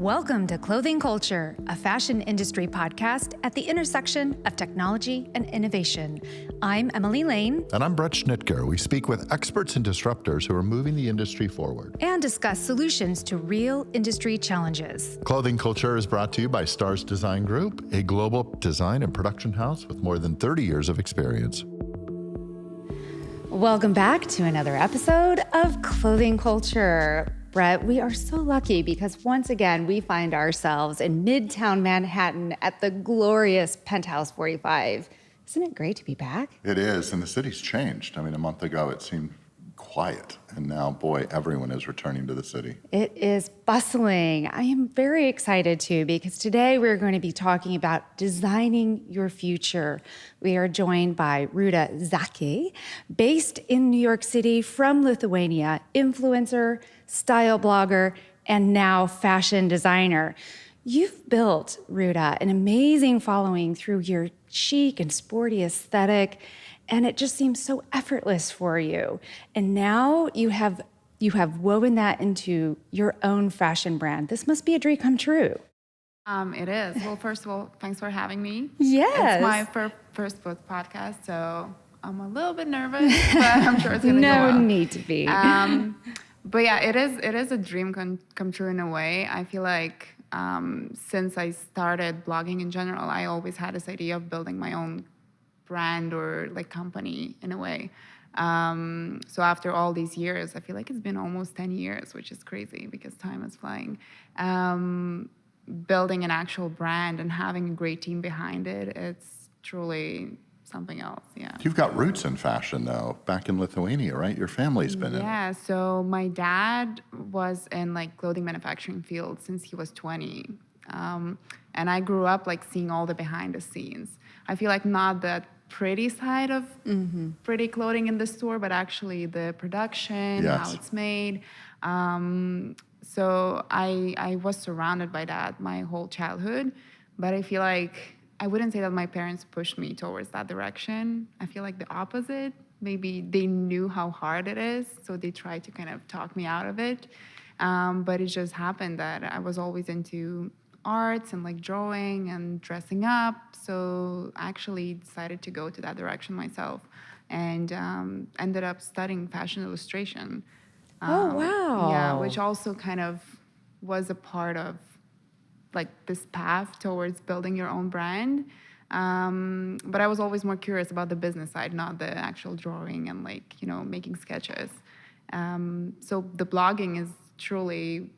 Welcome to Clothing Coulture, a fashion industry podcast at the intersection of technology and innovation. I'm Emily Lane. And I'm Bret Schnitker. We speak with experts and disruptors who are moving the industry forward. And discuss solutions to real industry challenges. Clothing Culture is brought to you by Stars Design Group, a global design and production house with more than 30 years of experience. Welcome back to another episode of Clothing Culture. Bret, we are so lucky because once again, we find ourselves in Midtown Manhattan at the glorious Penthouse 45. Isn't it great to be back? It is, and the city's changed. I mean, a month ago it seemed quiet, and now, boy, everyone is returning to the city. It is bustling. I am very excited too because today we're going to be talking about designing your future. We are joined by Ruta Zake, based in New York City from Lithuania, influencer, style blogger, and now fashion designer. You've built, Ruta, an amazing following through your chic and sporty aesthetic, and it just seems so effortless for you. And now you have woven that into your own fashion brand. This must be a dream come true. It is. Well, first of all, thanks for having me. Yes. It's my first podcast, so I'm a little bit nervous, but I'm sure it's going to go well. No need to be. But yeah, it is a dream come true in a way. I feel like since I started blogging in general, I always had this idea of building my own brand or like company in a way. So after all these years, I feel like it's been almost 10 years, which is crazy because time is flying. Building an actual brand and having a great team behind it, it's truly something else, yeah. You've got roots in fashion, though, back in Lithuania, right? Your family's been in it. Yeah, so my dad was in like clothing manufacturing field since he was 20. And I grew up like seeing all the behind the scenes. I feel like not that pretty side of pretty clothing in the store, but actually the production, Yes. how it's made. So I was surrounded by that my whole childhood, but I feel like I wouldn't say that my parents pushed me towards that direction. I feel like the opposite. Maybe they knew how hard it is, so they tried to kind of talk me out of it. But it just happened that I was always into arts and like drawing and dressing up. So I actually decided to go to that direction myself and ended up studying fashion illustration. Oh, wow. Yeah, which also kind of was a part of like this path towards building your own brand. But I was always more curious about the business side, not the actual drawing and like, you know, making sketches. So the blogging is truly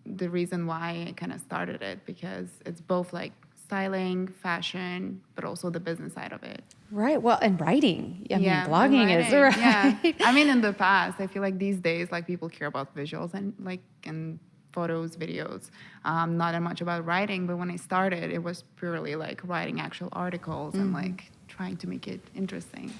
the reason why I kind of started it, because it's both like styling, fashion, but also the business side of it. Right. Well, and writing. I mean, and blogging is right. Yeah. I mean, in the past, I feel like these days, like people care about visuals and like and photos, videos, not that much about writing. But when I started, it was purely like writing actual articles and like trying to make it interesting.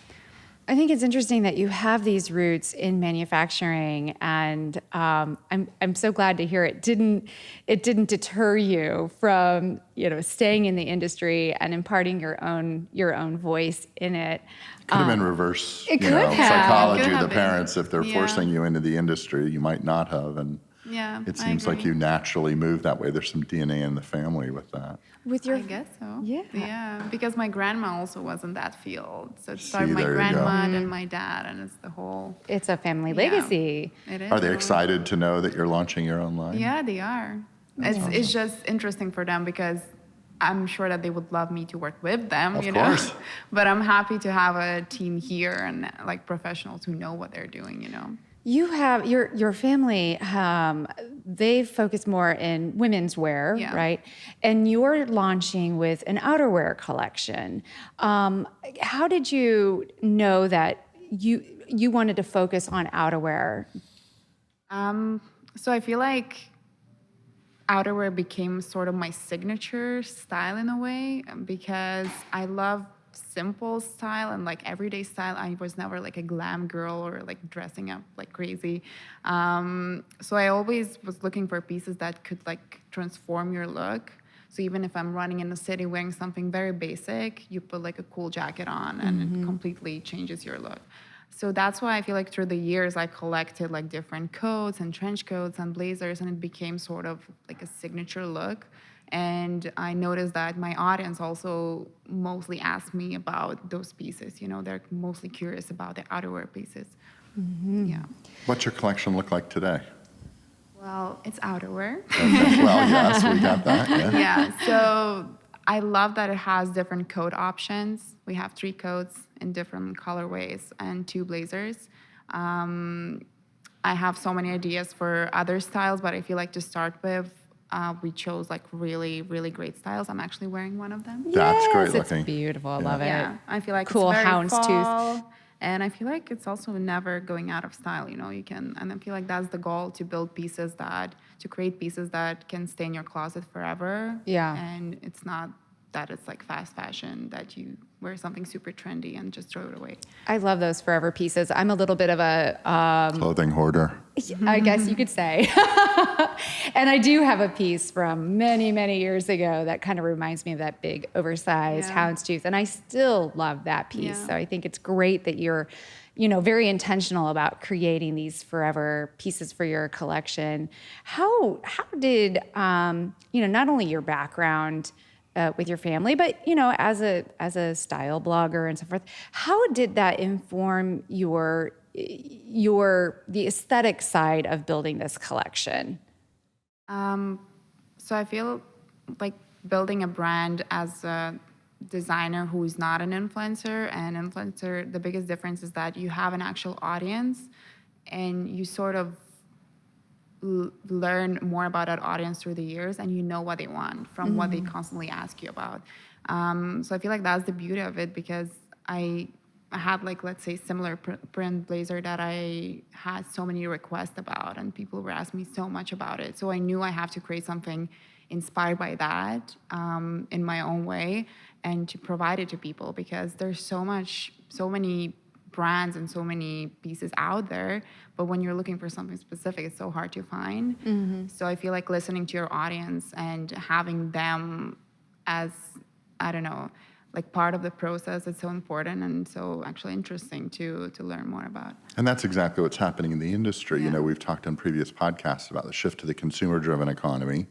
I think it's interesting that you have these roots in manufacturing, and I'm so glad to hear it didn't deter you from, you know, staying in the industry and imparting your own voice in it. Could have been reverse, it could have. psychology. Could have The been. parents, if they're Yeah. forcing you into the industry, you might not have. And Yeah, it I seems like agree. you naturally move that way. There's some DNA in the family with that. With your I guess so. Yeah. Yeah, because my grandma also was in that field. So it See, started my there you go. grandma and my dad, and it's the whole. It's a family Yeah. legacy. It is. Are they really. excited to know that you're launching your own line? Yeah, they are. It's just interesting for them because I'm sure that they would love me to work with them, Of you know. course. But I'm happy to have a team here and like professionals who know what they're doing, you know. You have your family. They focus more in women's wear, Yeah. right? And you're launching with an outerwear collection. How did you know that you wanted to focus on outerwear? So I feel like outerwear became sort of my signature style in a way because I love simple style and like everyday style. I was never like a glam girl or like dressing up like crazy. So I always was looking for pieces that could like transform your look. So even if I'm running in the city wearing something very basic, you put like a cool jacket on and it completely changes your look. So that's why I feel like through the years I collected like different coats and trench coats and blazers, and it became sort of like a signature look. And I noticed that my audience also mostly asked me about those pieces. You know, they're mostly curious about the outerwear pieces. Yeah. What's your collection look like today? Well, it's outerwear. Okay. Well, yes, we got that. Yeah. Yeah. So I love that it has different coat options. We have 3 coats in different colorways and 2 blazers. I have so many ideas for other styles, but I feel like to start with, we chose like really, really great styles. I'm actually wearing one of them. That's great Yes, looking. It's beautiful. I love it. Yeah, I feel like Cool it's very houndstooth. fall, and I feel like it's also never going out of style. You know, you can, and I feel like that's the goal, to build pieces to create pieces that can stay in your closet forever. Yeah. And it's not that it's like fast fashion that you wear something super trendy and just throw it away. I love those forever pieces. I'm a little bit of a, Clothing hoarder. I guess you could say. And I do have a piece from many, many years ago that kind of reminds me of that big oversized Yeah. houndstooth. And I still love that piece. Yeah. So I think it's great that you're, very intentional about creating these forever pieces for your collection. How did, not only your background with your family, but as a style blogger and so forth, how did that inform the aesthetic side of building this collection? So I feel like building a brand as a designer who is not an influencer, the biggest difference is that you have an actual audience and you sort of learn more about that audience through the years, and you know what they want from what they constantly ask you about. So I feel like that's the beauty of it, because I had like, let's say, similar print blazer that I had so many requests about, and people were asking me so much about it. So I knew I have to create something inspired by that in my own way, and to provide it to people, because there's so many brands and so many pieces out there, but when you're looking for something specific, it's so hard to find. So I feel like listening to your audience and having them as, I don't know, like part of the process is so important and so actually interesting to learn more about. And that's exactly what's happening in the industry. Yeah. We've talked on previous podcasts about the shift to the consumer-driven economy,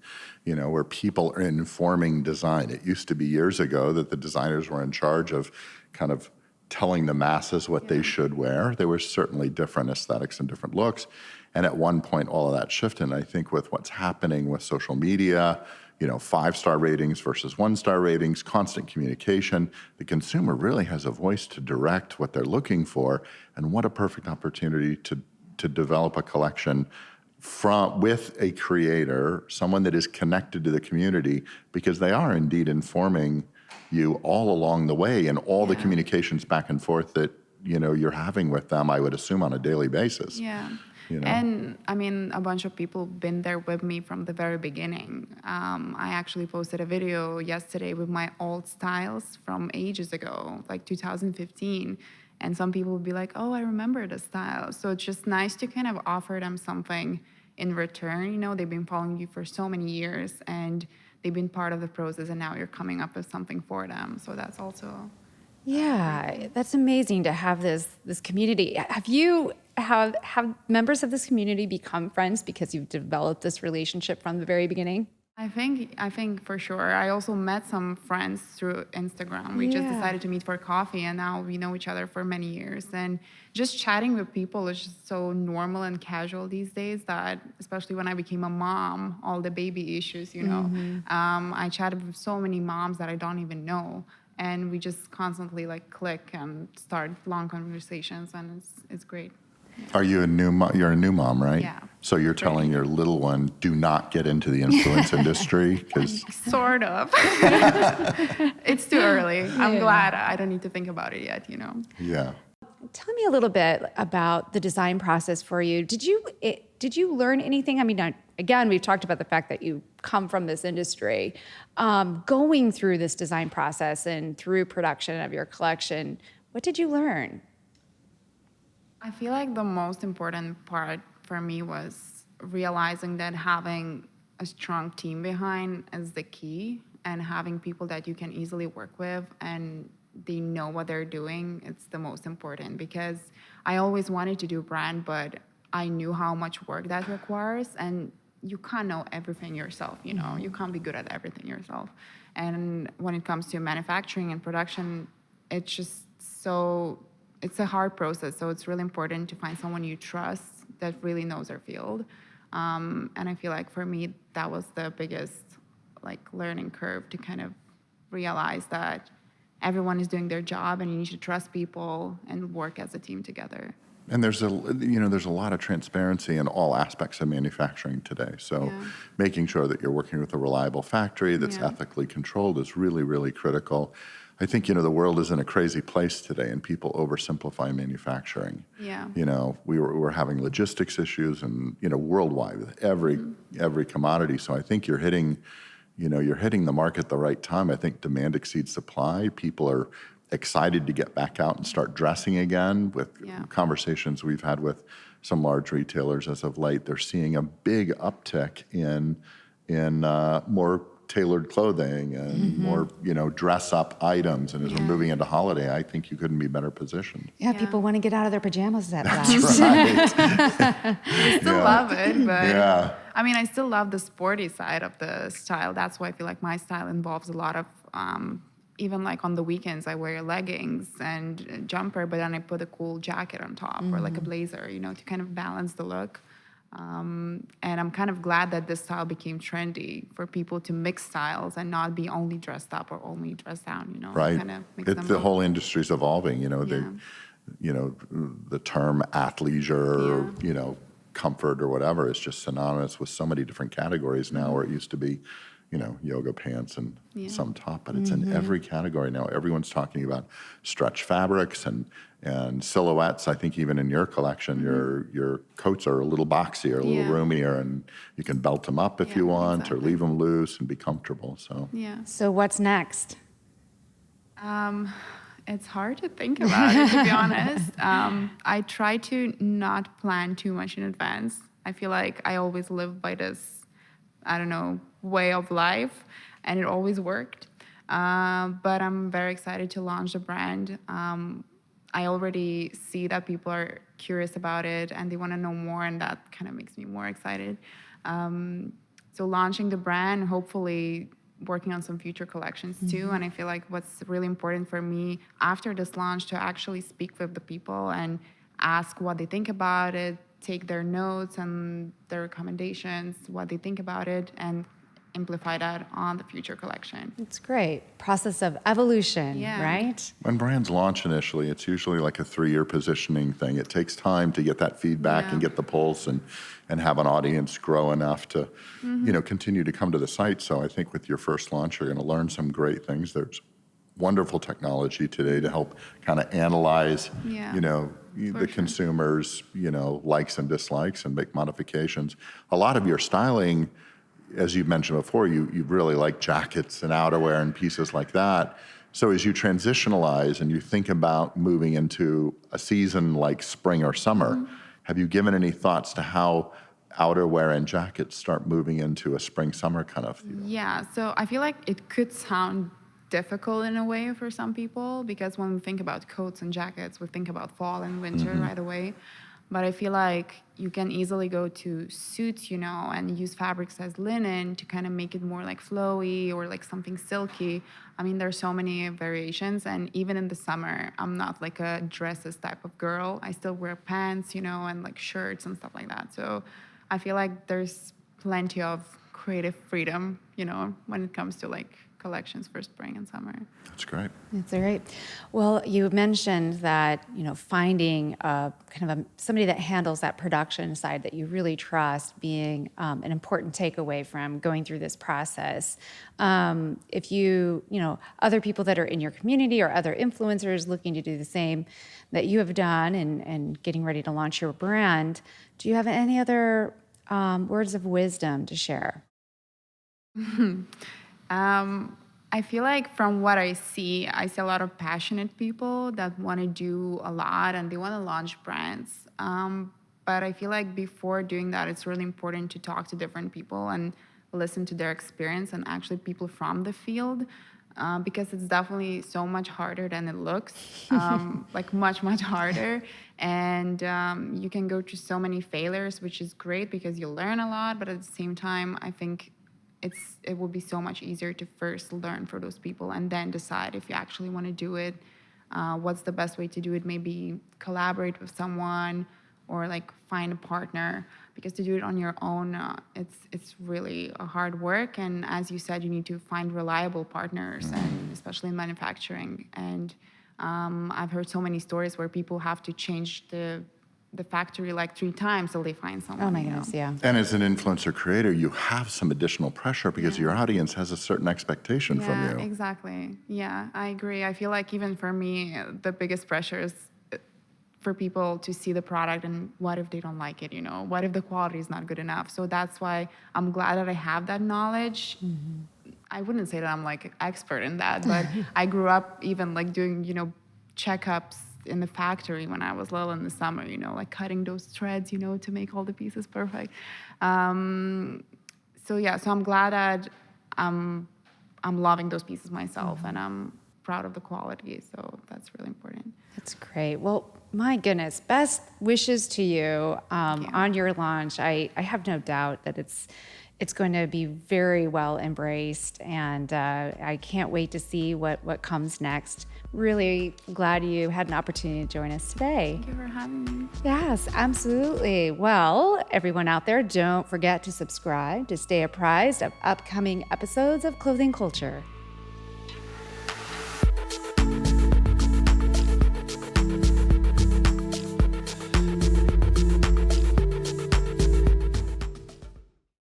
where people are informing design. It used to be years ago that the designers were in charge of kind of telling the masses what they should wear. There were certainly different aesthetics and different looks. And at one point, all of that shifted. And I think with what's happening with social media, 5-star ratings versus 1-star ratings, constant communication, the consumer really has a voice to direct what they're looking for. And what a perfect opportunity to develop a collection with a creator, someone that is connected to the community, because they are indeed informing you all along the way, and all the communications back and forth that you're having with them, I would assume, on a daily basis. Yeah. know? And I mean, a bunch of people been there with me from the very beginning. I actually posted a video yesterday with my old styles from ages ago, like 2015. And some people would be like, oh, I remember the style. So it's just nice to kind of offer them something in return. You know, they've been following you for so many years and they've been part of the process, and now you're coming up with something for them. So that's also... Yeah, that's amazing to have this community. Have members of this community become friends because you've developed this relationship from the very beginning? I think for sure. I also met some friends through Instagram. We just decided to meet for coffee, and now we know each other for many years. And just chatting with people is just so normal and casual these days that, especially when I became a mom, all the baby issues, you know, I chatted with so many moms that I don't even know. And we just constantly like click and start long conversations, and it's great. Are you you're a new mom, right? Yeah. So you're telling your little one, do not get into the influence industry? Because Sort of. It's too early. I'm glad I don't need to think about it yet, you know? yeah. Tell me a little bit about the design process for you. Did you learn anything? I mean, again, we've talked about the fact that you come from this industry. Going through this design process and through production of your collection, what did you learn? I feel like the most important part for me was realizing that having a strong team behind is the key, and having people that you can easily work with and they know what they're doing, it's the most important, because I always wanted to do brand, but I knew how much work that requires, and you can't know everything yourself, you know, you can't be good at everything yourself. And when it comes to manufacturing and production, it's just it's a hard process. So it's really important to find someone you trust that really knows their field. And I feel like for me, that was the biggest like learning curve, to kind of realize that everyone is doing their job and you need to trust people and work as a team together. And there's a lot of transparency in all aspects of manufacturing today. So Yeah. making sure that you're working with a reliable factory that's Yeah. ethically controlled is really, really critical. I think, the world is in a crazy place today, and people oversimplify manufacturing. Yeah. We're having logistics issues, and worldwide with every commodity. So I think you're hitting the market at the right time. I think demand exceeds supply. People are excited to get back out and start dressing again. With Yeah. conversations we've had with some large retailers as of late, they're seeing a big uptick in more tailored clothing and more dress up items. And as we're Yeah. moving into holiday, I think you couldn't be better positioned. Yeah, Yeah. people want to get out of their pajamas at last. Right. I still Yeah. love it, but Yeah. I mean, I still love the sporty side of the style. That's why I feel like my style involves a lot of, even like on the weekends, I wear leggings and a jumper, but then I put a cool jacket on top or like a blazer, to kind of balance the look. And I'm kind of glad that this style became trendy for people to mix styles and not be only dressed up or only dressed down, Right. kind of mix them The up. whole industry's evolving. The term athleisure, comfort or whatever is just synonymous with so many different categories now, where it used to be, yoga pants and Yeah. some top, but it's in every category now. Everyone's talking about stretch fabrics and silhouettes. I think even in your collection, your coats are a little boxier, a little Yeah. roomier, and you can belt them up if Yeah, you want, or exactly. leave them loose and be comfortable. So Yeah. So what's next? It's hard to think about it, to be honest. I try to not plan too much in advance. I feel like I always live by this, I don't know, way of life, and it always worked. But I'm very excited to launch the brand. I already see that people are curious about it and they want to know more, and that kind of makes me more excited. So launching the brand, hopefully working on some future collections too. And I feel like what's really important for me after this launch to actually speak with the people and ask what they think about it, take their notes and their recommendations, what they think about it, and amplify that on the future collection. It's great. Process of evolution, Yeah. right? when brands launch initially, it's usually like a 3-year positioning thing. It takes time to get that feedback Yeah. and get the pulse and have an audience grow enough to, continue to come to the site. So I think with your first launch, you're going to learn some great things. There's wonderful technology today to help kind of analyze, Yeah, the sure. consumers', likes and dislikes and make modifications. A lot of your styling, as you've mentioned before, you really like jackets and outerwear and pieces like that. So as you transitionalize and you think about moving into a season like spring or summer, have you given any thoughts to how outerwear and jackets start moving into a spring-summer kind of feel? Yeah, so I feel like it could sound difficult in a way for some people, because when we think about coats and jackets, we think about fall and winter right away. But I feel like you can easily go to suits, and use fabrics as linen to kind of make it more like flowy or like something silky. I mean, there's so many variations. And even in the summer, I'm not like a dresses type of girl. I still wear pants, and like shirts and stuff like that. So I feel like there's plenty of creative freedom, when it comes to like collections for spring and summer. That's great. That's great. Well, you mentioned that, finding somebody that handles that production side that you really trust being an important takeaway from going through this process. If other people that are in your community or other influencers looking to do the same that you have done and getting ready to launch your brand, do you have any other words of wisdom to share? I feel like from what I see a lot of passionate people that want to do a lot and they want to launch brands. But I feel like before doing that, it's really important to talk to different people and listen to their experience and actually people from the field. because it's definitely so much harder than it looks, like much, much harder. And you can go through so many failures, which is great because you learn a lot. But at the same time, I think it will be so much easier to first learn for those people and then decide if you actually want to do it. What's the best way to do it? Maybe collaborate with someone or like find a partner, because to do it on your own, it's really a hard work. And as you said, you need to find reliable partners, and especially in manufacturing. And I've heard so many stories where people have to change the factory like 3 times till they find someone. Oh my goodness, yeah. And as an influencer creator, you have some additional pressure because your audience has a certain expectation from you. Exactly. Yeah, I agree. I feel like even for me, the biggest pressure is for people to see the product, and what if they don't like it, What if the quality is not good enough? So that's why I'm glad that I have that knowledge. I wouldn't say that I'm like an expert in that, but I grew up even like doing, checkups in the factory when I was little in the summer, like cutting those threads, to make all the pieces perfect. So I'm glad that I'm loving those pieces myself, and I'm proud of the quality. So that's really important. That's great. Well, my goodness, best wishes to you on your launch. I have no doubt that it's going to be very well embraced, and I can't wait to see what comes next. Really glad you had an opportunity to join us today. Thank you for having me. Yes, absolutely. Well, everyone out there, don't forget to subscribe to stay apprised of upcoming episodes of Clothing Culture.